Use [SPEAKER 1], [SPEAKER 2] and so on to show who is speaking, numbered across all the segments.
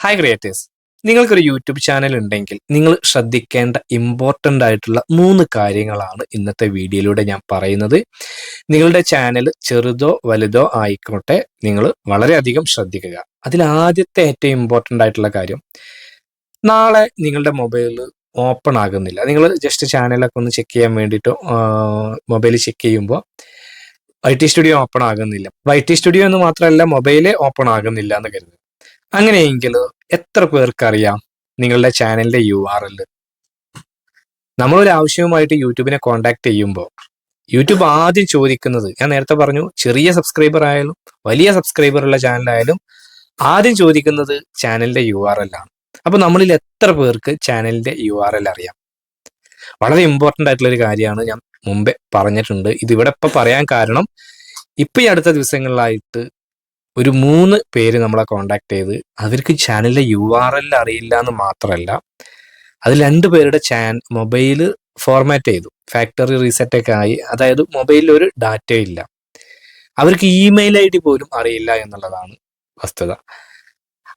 [SPEAKER 1] Hi creators, നിങ്ങൾക്കൊരു YouTube channel ഉണ്ടെങ്കിൽ നിങ്ങൾ ശ്രദ്ധിക്കേണ്ട ഇമ്പോർട്ടൻ്റ് ആയിട്ടുള്ള 3 കാര്യങ്ങളാണ് ഇന്നത്തെ വീഡിയോയിലൂടെ ഞാൻ പറയുന്നത്. നിങ്ങളുടെ ചാനൽ ചെറുതോ വലുതോ ആയിക്കോട്ടെ, നിങ്ങൾ വളരെയധികം ശ്രദ്ധിക്കുക. അതിൽ ആദ്യത്തെ ഏറ്റവും ഇമ്പോർട്ടൻ്റ് ആയിട്ടുള്ള കാര്യം, നാളെ നിങ്ങളുടെ മൊബൈൽ ഓപ്പൺ ആകുന്നില്ല. നിങ്ങൾ ജസ്റ്റ് ചാനലൊക്കെ ഒന്ന് ചെക്ക് ചെയ്യാൻ വേണ്ടിയിട്ട് മൊബൈൽ ചെക്ക് ചെയ്യുമ്പോൾ YT സ്റ്റുഡിയോ ഓപ്പൺ ആകുന്നില്ല. YT സ്റ്റുഡിയോ എന്ന് മാത്രമല്ല, മൊബൈലേ ഓപ്പൺ ആകുന്നില്ല എന്ന് കരുതുക. അങ്ങനെയെങ്കിൽ എത്ര പേർക്കറിയാം നിങ്ങളുടെ ചാനലിന്റെ URL? നമ്മളൊരു ആവശ്യവുമായിട്ട് യൂട്യൂബിനെ കോൺടാക്ട് ചെയ്യുമ്പോൾ യൂട്യൂബ് ആദ്യം ചോദിക്കുന്നത്, ഞാൻ നേരത്തെ പറഞ്ഞു, ചെറിയ സബ്സ്ക്രൈബർ ആയാലും വലിയ സബ്സ്ക്രൈബർ ഉള്ള ചാനലായാലും ആദ്യം ചോദിക്കുന്നത് ചാനലിന്റെ URL ആണ്. അപ്പൊ നമ്മളിൽ എത്ര പേർക്ക് ചാനലിന്റെ URL അറിയാം? വളരെ ഇമ്പോർട്ടൻ്റ് ആയിട്ടുള്ള ഒരു കാര്യമാണ്, ഞാൻ മുമ്പേ പറഞ്ഞിട്ടുണ്ട്. ഇതിവിടെ ഇപ്പൊ പറയാൻ കാരണം, ഇപ്പൊ ഈ അടുത്ത ദിവസങ്ങളിലായിട്ട് ഒരു 3 പേര് നമ്മളെ കോണ്ടാക്ട് ചെയ്ത് അവർക്ക് ചാനലിന്റെ URL അറിയില്ല എന്ന് മാത്രമല്ല, അതിൽ 2 പേരുടെ മൊബൈല് ഫോർമാറ്റ് ചെയ്തു, ഫാക്ടറി റീസെറ്റ് ഒക്കെ ആയി. അതായത് മൊബൈലിൽ ഒരു ഡാറ്റ ഇല്ല, അവർക്ക് ഇമെയിൽ ID പോലും അറിയില്ല എന്നുള്ളതാണ് വസ്തുത.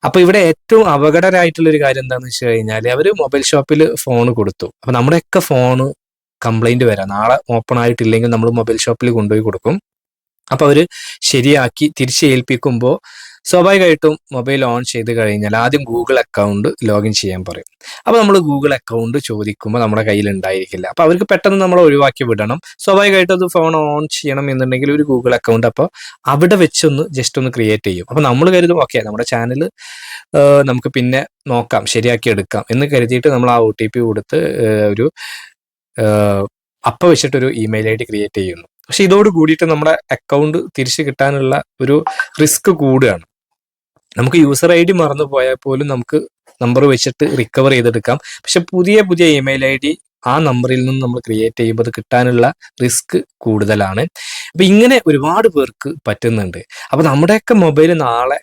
[SPEAKER 1] അപ്പൊ ഇവിടെ ഏറ്റവും അപകടകരമായിട്ടുള്ള ഒരു കാര്യം എന്താണെന്ന് വെച്ച് കഴിഞ്ഞാൽ, അവര് മൊബൈൽ ഷോപ്പിൽ ഫോൺ കൊടുത്തു. അപ്പൊ നമ്മുടെയൊക്കെ ഫോണ് കംപ്ലൈന്റ് വരാം. നാളെ ഓപ്പൺ ആയിട്ടില്ലെങ്കിൽ നമ്മൾ മൊബൈൽ ഷോപ്പിൽ കൊണ്ടുപോയി കൊടുക്കും. അപ്പൊ അവര് ശരിയാക്കി തിരിച്ച് ഏൽപ്പിക്കുമ്പോൾ സ്വാഭാവികമായിട്ടും മൊബൈൽ ഓൺ ചെയ്ത് കഴിഞ്ഞാൽ ആദ്യം ഗൂഗിൾ അക്കൗണ്ട് ലോഗിൻ ചെയ്യാൻ പറയും. അപ്പൊ നമ്മൾ ഗൂഗിൾ അക്കൗണ്ട് ചോദിക്കുമ്പോൾ നമ്മുടെ കയ്യിൽ ഉണ്ടായിരിക്കില്ല. അപ്പൊ അവർക്ക് പെട്ടെന്ന് നമ്മൾ ഒഴിവാക്കി വിടണം. സ്വാഭാവികമായിട്ടും അത് ഫോൺ ഓൺ ചെയ്യണം എന്നുണ്ടെങ്കിൽ ഒരു ഗൂഗിൾ അക്കൗണ്ട് അപ്പോൾ അവിടെ വെച്ചൊന്ന് ജസ്റ്റ് ഒന്ന് ക്രിയേറ്റ് ചെയ്യും. അപ്പൊ നമ്മൾ കരുതും, ഓക്കെ, നമ്മുടെ ചാനൽ നമുക്ക് പിന്നെ നോക്കാം, ശരിയാക്കി എടുക്കാം എന്ന് കരുതിയിട്ട് നമ്മൾ ആ OTP കൊടുത്ത് ഒരു വെച്ചിട്ടൊരു ഇമെയിൽ ID ക്രിയേറ്റ് ചെയ്യുന്നു. പക്ഷെ ഇതോട് കൂടിയിട്ട് നമ്മുടെ അക്കൗണ്ട് തിരിച്ചു കിട്ടാനുള്ള ഒരു റിസ്ക് കൂടുകയാണ്. നമുക്ക് യൂസർ ID മറന്നു പോയാൽ പോലും നമുക്ക് നമ്പർ വെച്ചിട്ട് റിക്കവർ ചെയ്തെടുക്കാം. പക്ഷെ പുതിയ ഇമെയിൽ ID ആ നമ്പറിൽ നിന്ന് നമ്മൾ ക്രിയേറ്റ് ചെയ്യുമ്പോൾ അത് കിട്ടാനുള്ള റിസ്ക് കൂടുതലാണ്. അപ്പൊ ഇങ്ങനെ ഒരുപാട് പേർക്ക് പറ്റുന്നുണ്ട്. അപ്പൊ നമ്മുടെയൊക്കെ മൊബൈൽ നാളെ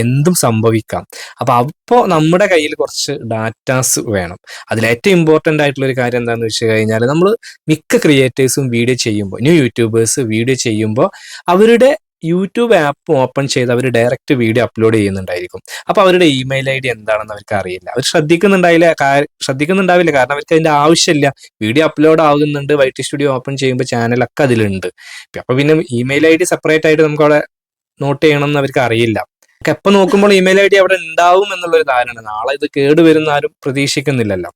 [SPEAKER 1] എന്തും സംഭവിക്കാം. അപ്പോൾ നമ്മുടെ കയ്യിൽ കുറച്ച് ഡാറ്റാസ് വേണം. അതിലേറ്റവും ഇമ്പോർട്ടൻ്റ് ആയിട്ടുള്ള ഒരു കാര്യം എന്താണെന്ന് വെച്ച് കഴിഞ്ഞാൽ, നമ്മൾ മിക്ക ക്രിയേറ്റേഴ്സും വീഡിയോ ചെയ്യുമ്പോൾ, ന്യൂ യൂട്യൂബേഴ്സ് വീഡിയോ ചെയ്യുമ്പോൾ അവരുടെ യൂട്യൂബ് ആപ്പ് ഓപ്പൺ ചെയ്ത് അവർ ഡയറക്റ്റ് വീഡിയോ അപ്ലോഡ് ചെയ്യുന്നുണ്ടായിരിക്കും. അപ്പൊ അവരുടെ ഇമെയിൽ ID എന്താണെന്ന് അവർക്ക് അറിയില്ല. അവർ ശ്രദ്ധിക്കുന്നുണ്ടാവില്ല, കാരണം അവർക്ക് അതിന്റെ ആവശ്യമില്ല. വീഡിയോ അപ്ലോഡ് ആകുന്നുണ്ട്, YT സ്റ്റുഡിയോ ഓപ്പൺ ചെയ്യുമ്പോൾ ചാനലൊക്കെ അതിലുണ്ട്. അപ്പൊ പിന്നെ ഇമെയിൽ ID സെപ്പറേറ്റ് ആയിട്ട് നമുക്ക് അവിടെ നോട്ട് ചെയ്യണം എന്ന് അവർക്ക് അറിയില്ല. എപ്പൊ നോക്കുമ്പോൾ ഇമെയിൽ ID അവിടെ ഉണ്ടാവും എന്നുള്ളൊരു ധാരണ. നാളെ ഇത് കേടുവരുന്ന ആരും പ്രതീക്ഷിക്കുന്നില്ലല്ലോ.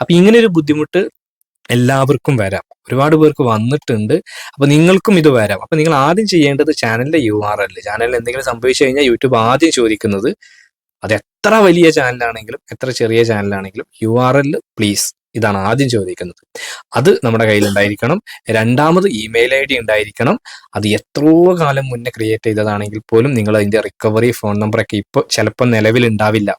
[SPEAKER 1] അപ്പൊ ഇങ്ങനെ ഒരു ബുദ്ധിമുട്ട് എല്ലാവർക്കും വരാം, ഒരുപാട് പേർക്ക് വന്നിട്ടുണ്ട്. അപ്പൊ നിങ്ങൾക്കും ഇത് വരാം. അപ്പൊ നിങ്ങൾ ആദ്യം ചെയ്യേണ്ടത് ചാനലിന്റെ URL. ചാനലിൽ എന്തെങ്കിലും സംഭവിച്ചു കഴിഞ്ഞാൽ യൂട്യൂബ് ആദ്യം ചോദിക്കുന്നത്, അത് എത്ര വലിയ ചാനലാണെങ്കിലും എത്ര ചെറിയ ചാനലാണെങ്കിലും, URL പ്ലീസ്, ഇതാണ് ആദ്യം ചോദിക്കുന്നത്. അത് നമ്മുടെ കയ്യിൽ ഉണ്ടായിരിക്കണം. രണ്ടാമത് ഇമെയിൽ ID ഉണ്ടായിരിക്കണം. അത് എത്രയോ കാലം മുന്നേ ക്രിയേറ്റ് ചെയ്തതാണെങ്കിൽ പോലും നിങ്ങൾ അതിന്റെ റിക്കവറി ഫോൺ നമ്പറൊക്കെ ഇപ്പോൾ ചിലപ്പോൾ നിലവിലുണ്ടാവില്ല.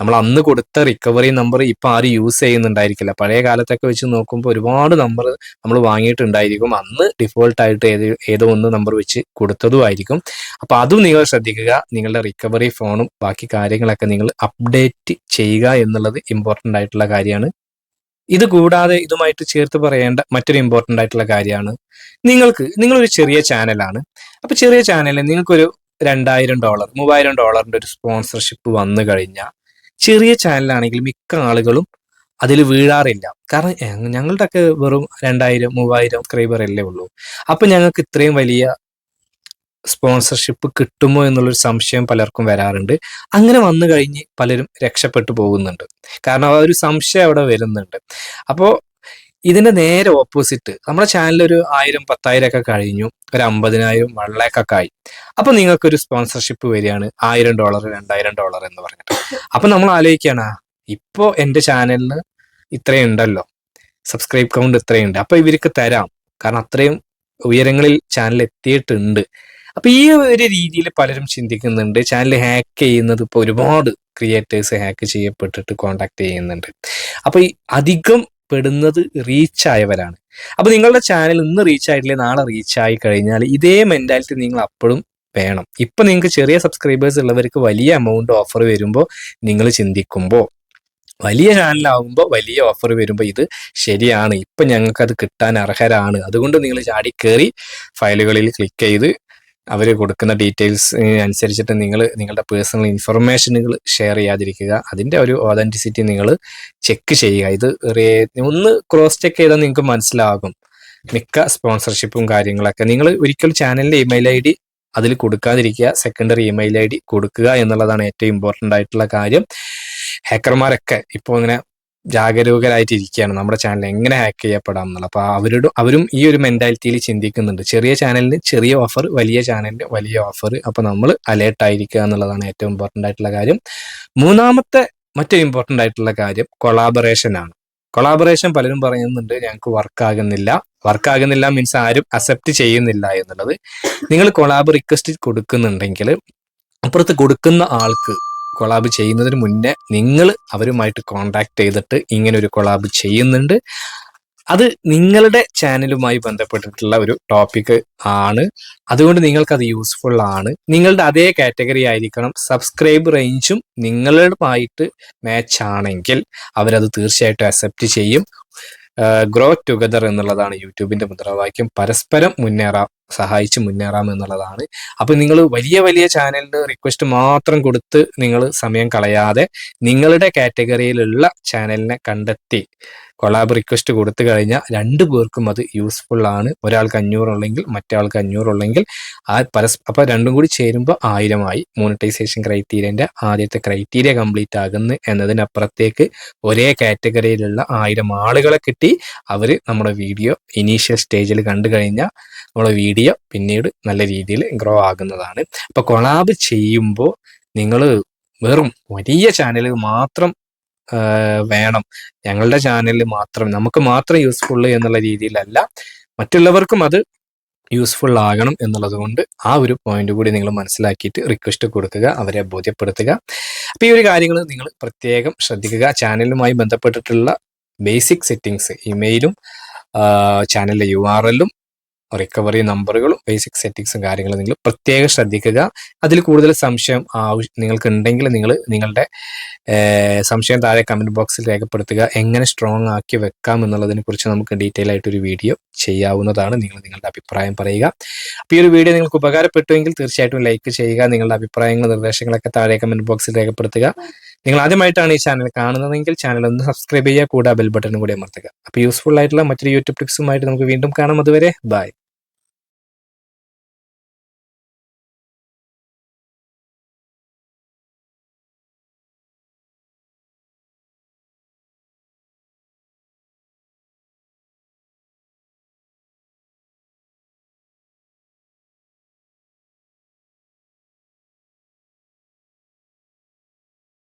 [SPEAKER 1] നമ്മൾ അന്ന് കൊടുത്ത റിക്കവറി നമ്പർ ഇപ്പൊ ആരും യൂസ് ചെയ്യുന്നുണ്ടായിരിക്കില്ല. പഴയ കാലത്തൊക്കെ വെച്ച് നോക്കുമ്പോൾ ഒരുപാട് നമ്പർ നമ്മൾ വാങ്ങിയിട്ടുണ്ടായിരിക്കും. അന്ന് ഡിഫോൾട്ട് ആയിട്ട് ഏതോ ഒന്ന് നമ്പർ വെച്ച് കൊടുത്തതുമായിരിക്കും. അപ്പൊ അതും നിങ്ങൾ ശ്രദ്ധിക്കുക. നിങ്ങളുടെ റിക്കവറി ഫോണും ബാക്കി കാര്യങ്ങളൊക്കെ നിങ്ങൾ അപ്ഡേറ്റ് ചെയ്യുക എന്നുള്ളത് ഇമ്പോർട്ടൻ്റ് ആയിട്ടുള്ള കാര്യമാണ്. ഇത് കൂടാതെ ഇതുമായിട്ട് ചേർത്ത് പറയേണ്ട മറ്റൊരു ഇമ്പോർട്ടൻ്റ് ആയിട്ടുള്ള കാര്യമാണ്, നിങ്ങളൊരു ചെറിയ ചാനലാണ്. അപ്പൊ ചെറിയ ചാനലിൽ നിങ്ങൾക്കൊരു $2000 $3000 ഒരു സ്പോൺസർഷിപ്പ് വന്നു കഴിഞ്ഞാൽ, ചെറിയ ചാനലാണെങ്കിൽ മിക്ക ആളുകളും അതിൽ വീഴാറില്ല. കാരണം ഞങ്ങളുടെ ഒക്കെ വെറും 2000-3000 സബ്സ്ക്രൈബർ അല്ലേ ഉള്ളൂ. അപ്പൊ ഞങ്ങൾക്ക് ഇത്രയും വലിയ സ്പോൺസർഷിപ്പ് കിട്ടുമോ എന്നുള്ളൊരു സംശയം പലർക്കും വരാറുണ്ട്. അങ്ങനെ വന്നു കഴിഞ്ഞ് പലരും രക്ഷപ്പെട്ടു പോകുന്നുണ്ട്. കാരണം ആ ഒരു സംശയം അവിടെ വരുന്നുണ്ട്. അപ്പോൾ ഇതിന്റെ നേരെ ഓപ്പോസിറ്റ്, നമ്മുടെ ചാനൽ ഒരു 1000-10,000 ഒക്കെ കഴിഞ്ഞു, ഒരു 50,000 1,00,000 ആയി. അപ്പൊ നിങ്ങൾക്കൊരു സ്പോൺസർഷിപ്പ് വരികയാണ് $1000 $2000 എന്ന് പറഞ്ഞിട്ട്. അപ്പൊ നമ്മൾ ആലോചിക്കുകയാണ്, ഇപ്പോ എന്റെ ചാനലിന് ഇത്രയും ഉണ്ടല്ലോ, സബ്സ്ക്രൈബ് കൗണ്ട് ഇത്രയുണ്ട്, അപ്പൊ ഇവർക്ക് തരാം, കാരണം അത്രയും ഉയരങ്ങളിൽ ചാനൽ എത്തിയിട്ടുണ്ട്. അപ്പൊ ഈ ഒരു രീതിയിൽ പലരും ചിന്തിക്കുന്നുണ്ട്. ചാനൽ ഹാക്ക് ചെയ്യുന്നത് ഇപ്പോൾ ഒരുപാട് ക്രിയേറ്റേഴ്സ് ഹാക്ക് ചെയ്യപ്പെട്ടിട്ട് കോണ്ടാക്ട് ചെയ്യുന്നുണ്ട്. അപ്പൊ ഈ അധികം പെടുന്നത് റീച്ച് ആയവരാണ്. അപ്പൊ നിങ്ങളുടെ ചാനൽ ഇന്ന് റീച്ച് ആയിട്ടില്ലേ, നാളെ റീച്ച് ആയി കഴിഞ്ഞാൽ ഇതേ മെന്റാലിറ്റി നിങ്ങൾ അപ്പോഴും വേണം. ഇപ്പൊ നിങ്ങൾക്ക് ചെറിയ സബ്സ്ക്രൈബേഴ്സ് ഉള്ളവർക്ക് വലിയ എമൗണ്ട് ഓഫർ വരുമ്പോൾ നിങ്ങൾ ചിന്തിക്കുമ്പോൾ, വലിയ ചാനലാകുമ്പോൾ വലിയ ഓഫർ വരുമ്പോൾ ഇത് ശരിയാണ്, ഇപ്പൊ ഞങ്ങൾക്ക് അത് കിട്ടാൻ അർഹരാണ്, അതുകൊണ്ട് നിങ്ങൾ ചാടി കയറി ഫയലുകളിൽ ക്ലിക്ക് ചെയ്ത് അവർ കൊടുക്കുന്ന ഡീറ്റെയിൽസ് അനുസരിച്ചിട്ട് നിങ്ങൾ നിങ്ങളുടെ പേഴ്സണൽ ഇൻഫർമേഷനുകൾ ഷെയർ ചെയ്യാതിരിക്കുക. അതിൻ്റെ ഒരു ഓതൻറ്റിസിറ്റി നിങ്ങൾ ചെക്ക് ചെയ്യുക. ഇത് ഒന്ന് ക്രോസ് ചെക്ക് ചെയ്താൽ നിങ്ങൾക്ക് മനസ്സിലാകും. മിക്ക സ്പോൺസർഷിപ്പും കാര്യങ്ങളൊക്കെ നിങ്ങൾ ഒരിക്കലും ചാനലിൻ്റെ ഇമെയിൽ ഐ ഡി അതിൽ കൊടുക്കാതിരിക്കുക, സെക്കൻഡറി ഇമെയിൽ ഐ ഡി കൊടുക്കുക എന്നുള്ളതാണ് ഏറ്റവും ഇമ്പോർട്ടൻ്റ് ആയിട്ടുള്ള കാര്യം. ഹാക്കർമാരൊക്കെ ഇപ്പോൾ ഇങ്ങനെ ജാഗരൂകരായിട്ടിരിക്കുകയാണ് നമ്മുടെ ചാനൽ എങ്ങനെ ഹാക്ക് ചെയ്യപ്പെടാം എന്നുള്ളത്. അപ്പോൾ അവരും ഈ ഒരു മെൻറ്റാലിറ്റിയിൽ ചിന്തിക്കുന്നുണ്ട്. ചെറിയ ചാനലിന് ചെറിയ ഓഫർ, വലിയ ചാനലിന് വലിയ ഓഫർ. അപ്പോൾ നമ്മൾ അലേർട്ടായിരിക്കുക എന്നുള്ളതാണ് ഏറ്റവും ഇമ്പോർട്ടൻ്റ് ആയിട്ടുള്ള കാര്യം. മൂന്നാമത്തെ മറ്റൊരു ഇമ്പോർട്ടൻ്റ് ആയിട്ടുള്ള കാര്യം കൊളാബറേഷൻ ആണ്. കൊളാബറേഷൻ പലരും പറയുന്നുണ്ട് ഞങ്ങൾക്ക് വർക്കാകുന്നില്ല മീൻസ് ആരും അക്സെപ്റ്റ് ചെയ്യുന്നില്ല എന്നുള്ളത്. നിങ്ങൾ കൊളാബ് റിക്വസ്റ്റ് കൊടുക്കുന്നുണ്ടെങ്കിൽ അപ്പുറത്ത് കൊടുക്കുന്ന ആൾക്ക് കൊളാബ് ചെയ്യുന്നതിന് മുന്നേ നിങ്ങൾ അവരുമായിട്ട് കോണ്ടാക്ട് ചെയ്തിട്ട് ഇങ്ങനെ ഒരു കൊളാബ് ചെയ്യുന്നുണ്ട്, അത് നിങ്ങളുടെ ചാനലുമായി ബന്ധപ്പെട്ടിട്ടുള്ള ഒരു ടോപ്പിക് ആണ്, അതുകൊണ്ട് നിങ്ങൾക്കത് യൂസ്ഫുൾ ആണ്, നിങ്ങളുടെ അതേ കാറ്റഗറി ആയിരിക്കണം, സബ്സ്ക്രൈബ് റേഞ്ചും നിങ്ങളുമായിട്ട് മാച്ച് ആണെങ്കിൽ അവരത് തീർച്ചയായിട്ടും അക്സെപ്റ്റ് ചെയ്യും. ഗ്രോ ടുഗദർ എന്നുള്ളതാണ് യൂട്യൂബിന്റെ മുദ്രാവാക്യം. പരസ്പരം സഹായിച്ച് മുന്നേറാം എന്നുള്ളതാണ്. അപ്പൊ നിങ്ങൾ വലിയ ചാനലിന് റിക്വസ്റ്റ് മാത്രം കൊടുത്ത് നിങ്ങൾ സമയം കളയാതെ നിങ്ങളുടെ കാറ്റഗറിയിലുള്ള ചാനലിനെ കണ്ടെത്തി കൊളാബ് റിക്വസ്റ്റ് കൊടുത്തു കഴിഞ്ഞാൽ രണ്ടു പേർക്കും അത് യൂസ്ഫുൾ ആണ്. ഒരാൾക്ക് 500 ഉള്ളെങ്കിൽ മറ്റേ ആൾക്ക് 500 ഉള്ളെങ്കിൽ അപ്പൊ രണ്ടും കൂടി ചേരുമ്പോൾ 1000 ആയി. മോണിറ്റൈസേഷൻ ക്രൈറ്റീരിയന്റെ ആദ്യത്തെ ക്രൈറ്റീരിയ കംപ്ലീറ്റ് ആകുന്നു എന്നതിനപ്പുറത്തേക്ക് ഒരേ കാറ്റഗറിയിലുള്ള 1000 ആളുകളെ കിട്ടി. അവര് നമ്മുടെ വീഡിയോ ഇനീഷ്യൽ സ്റ്റേജിൽ കണ്ടു കഴിഞ്ഞാൽ നമ്മുടെ വീഡിയോ പിന്നീട് നല്ല രീതിയിൽ ഗ്രോ ആകുന്നതാണ്. അപ്പൊ കൊളാബ് ചെയ്യുമ്പോൾ നിങ്ങൾ വെറും വലിയ ചാനലുകൾ മാത്രം വേണം, ഞങ്ങളുടെ ചാനലിൽ മാത്രം നമുക്ക് മാത്രം യൂസ്ഫുൾ എന്നുള്ള രീതിയിലല്ല, മറ്റുള്ളവർക്കും അത് യൂസ്ഫുൾ ആകണം എന്നുള്ളത് കൊണ്ട് ആ ഒരു പോയിന്റ് കൂടി നിങ്ങൾ മനസ്സിലാക്കിയിട്ട് റിക്വസ്റ്റ് കൊടുക്കുക, അവരെ ബോധ്യപ്പെടുത്തുക. അപ്പോൾ ഈ ഒരു കാര്യങ്ങൾ നിങ്ങൾ പ്രത്യേകം ശ്രദ്ധിക്കുക. ചാനലുമായി ബന്ധപ്പെട്ടിട്ടുള്ള ബേസിക് സെറ്റിങ്സ്, ഇമെയിലും ചാനലിലെ URL-ഉം റിക്കവറി നമ്പറുകളും ബേസിക് സെറ്റിങ്സും കാര്യങ്ങളും നിങ്ങൾ പ്രത്യേകം ശ്രദ്ധിക്കുക. അതിൽ കൂടുതൽ സംശയം നിങ്ങൾക്ക് ഉണ്ടെങ്കിൽ നിങ്ങൾ നിങ്ങളുടെ സംശയം താഴെ കമന്റ് ബോക്സിൽ രേഖപ്പെടുത്തുക. എങ്ങനെ സ്ട്രോങ് ആക്കി വെക്കാം എന്നുള്ളതിനെ കുറിച്ച് നമുക്ക് ഡീറ്റെയിൽ ആയിട്ടൊരു വീഡിയോ ചെയ്യാവുന്നതാണ്. നിങ്ങൾ നിങ്ങളുടെ അഭിപ്രായം പറയുക. അപ്പോൾ ഈ ഒരു വീഡിയോ നിങ്ങൾക്ക് ഉപകാരപ്പെട്ടുവെങ്കിൽ തീർച്ചയായിട്ടും ലൈക്ക് ചെയ്യുക. നിങ്ങളുടെ അഭിപ്രായങ്ങളും നിർദ്ദേശങ്ങളൊക്കെ താഴെ കമന്റ് ബോക്സിൽ രേഖപ്പെടുത്തുക. നിങ്ങൾ ആദ്യമായിട്ടാണ് ഈ ചാനൽ കാണുന്നതെങ്കിൽ ചാനൽ ഒന്ന് സബ്സ്ക്രൈബ് ചെയ്യുക, കൂടെ ബെൽ ബട്ടൺ കൂടി അമർത്തുക. അപ്പോൾ യൂസ്ഫുൾ ആയിട്ടുള്ള മറ്റൊരു യൂട്യൂബ് ടിപ്സുമായിട്ട് നമുക്ക് വീണ്ടും കാണാം. അതുവരെ ബൈ.